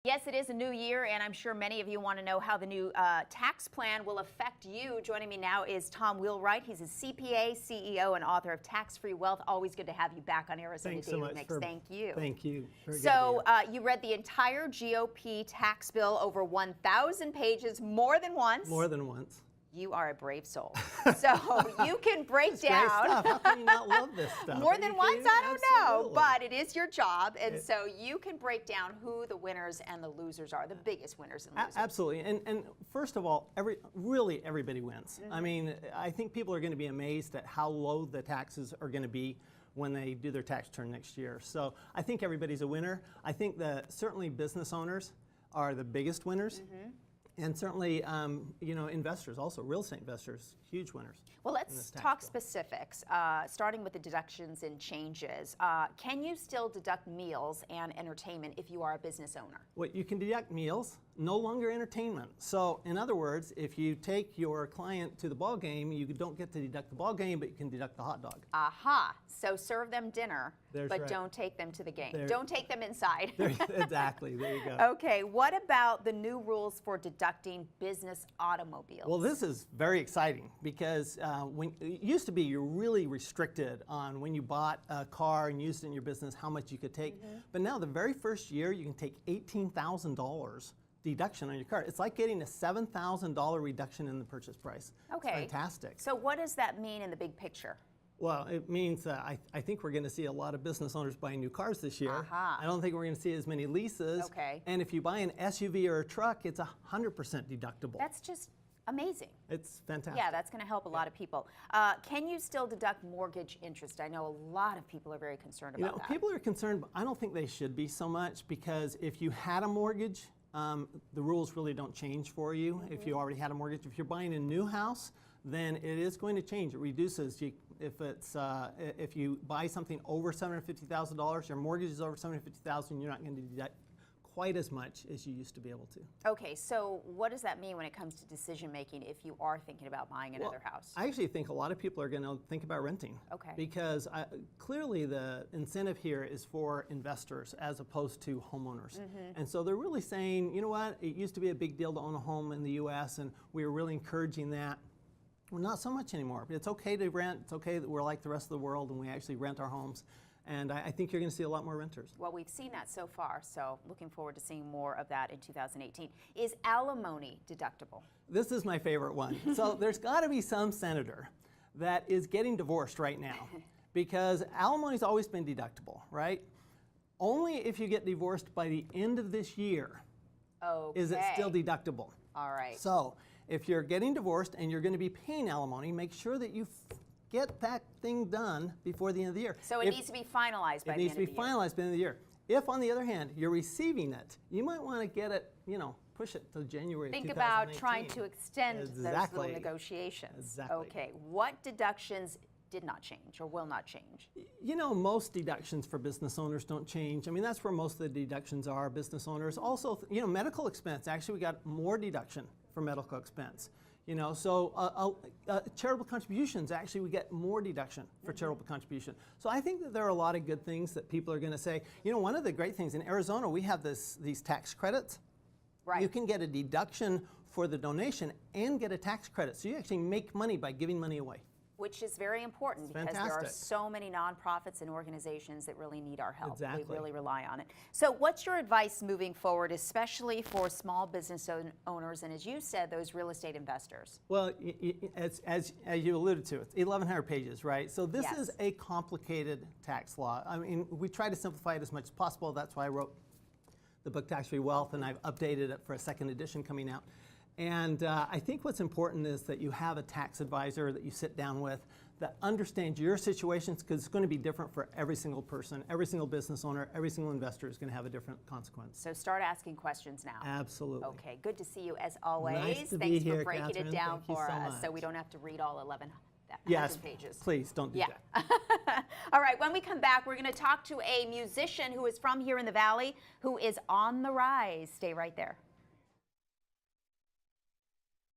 Yes, it is a new year, and I'm sure many of you want to know how the new tax plan will affect you. Joining me now is Tom Wheelwright. He's a CPA, CEO, and author of Tax-Free Wealth. Always good to have you back on Arizona Thanks Daily so much Mix. Thank you. Thank you. So you read the entire GOP tax bill, over 1,000 pages, more than once. More than once. You are a brave soul. So you can break down. Great stuff. How can you not love this stuff? More than once, I don't know, Absolutely. but it is your job, and so you can break down who the winners and the losers are, the biggest winners and losers. Absolutely, and first of all, really everybody wins. I mean, I think people are going to be amazed at how low the taxes are going to be when they do their tax return next year. So I think everybody's a winner. I think that certainly business owners are the biggest winners. And certainly, you know, investors also, real estate investors, huge winners. Well, let's talk specifics, starting with the deductions and changes. Can you still deduct meals and entertainment if you are a business owner? Well, you can deduct meals, no longer entertainment. So, in other words, if you take your client to the ball game, you don't get to deduct the ball game, but you can deduct the hot dog. Aha! So serve them dinner, but don't take them to the game. Don't take them inside. Exactly. There you go. Okay. What about the new rules for deducting business automobiles? Well, this is very exciting because when it used to be you're really restricted on when you bought a car and used it in your business how much you could take. But now the very first year you can take $18,000 deduction on your car. It's like getting a $7,000 reduction in the purchase price. Okay. It's fantastic. So what does that mean in the big picture? Well, it means I think we're going to see a lot of business owners buying new cars this year. I don't think we're going to see as many leases. Okay. And if you buy an SUV or a truck, it's 100% deductible. That's just amazing. It's fantastic. Yeah, that's going to help a lot of people. Can you still deduct mortgage interest? I know a lot of people are very concerned about that. People are concerned, but I don't think they should be so much, because if you had a mortgage, the rules really don't change for you if you already had a mortgage. If you're buying a new house, then it is going to change. It reduces. If you buy something over $750,000, your mortgage is over $750,000, you're not going to deduct quite as much as you used to be able to. Okay, so what does that mean when it comes to decision making if you are thinking about buying another house? I actually think a lot of people are going to think about renting. Okay. Because clearly the incentive here is for investors as opposed to homeowners. And so they're really saying, you know what, it used to be a big deal to own a home in the U.S. and we were really encouraging that. Well, not so much anymore. It's okay to rent. It's okay that we're like the rest of the world and we actually rent our homes. And I think you're going to see a lot more renters. Well, we've seen that so far, so looking forward to seeing more of that in 2018. Is alimony deductible? This is my favorite one. So there's got to be some senator that is getting divorced right now, because alimony's always been deductible, right? Only if you get divorced by the end of this year is it still deductible. All right. So if you're getting divorced and you're going to be paying alimony, make sure that you get that thing done before the end of the year. So it needs to be finalized by the end of the year. It needs to be finalized by the end of the year. If, on the other hand, you're receiving it, you might want to get it, you know, push it to January 2018. Think about trying to extend those little negotiations. Exactly. Okay. What deductions did not change or will not change? You know, most deductions for business owners don't change. I mean, that's where most of the deductions are, business owners. Also, you know, medical expense. Actually, we got more deduction for medical expense. You know, so charitable contributions, actually we get more deduction for charitable contribution. So I think that there are a lot of good things that people are going to say. You know, one of the great things in Arizona, we have these tax credits. Right. You can get a deduction for the donation and get a tax credit. So you actually make money by giving money away. Which is very important because there are so many nonprofits and organizations that really need our help. Exactly. We really rely on it. So what's your advice moving forward, especially for small business owners and, as you said, those real estate investors? Well, as you alluded to, it's 1,100 pages, right? So this is a complicated tax law. I mean, we try to simplify it as much as possible. That's why I wrote the book Tax-Free Wealth, and I've updated it for a second edition coming out. And I think what's important is that you have a tax advisor that you sit down with that understands your situations, because it's going to be different for every single person, every single business owner, every single investor is going to have a different consequence. So start asking questions now. Absolutely. Okay, good to see you as always. Nice to Thanks be here, for breaking Catherine. it down Thank for you so us much. so we don't have to read all 11 pages. Please don't do that. All right, when we come back, we're going to talk to a musician who is from here in the Valley who is on the rise. Stay right there.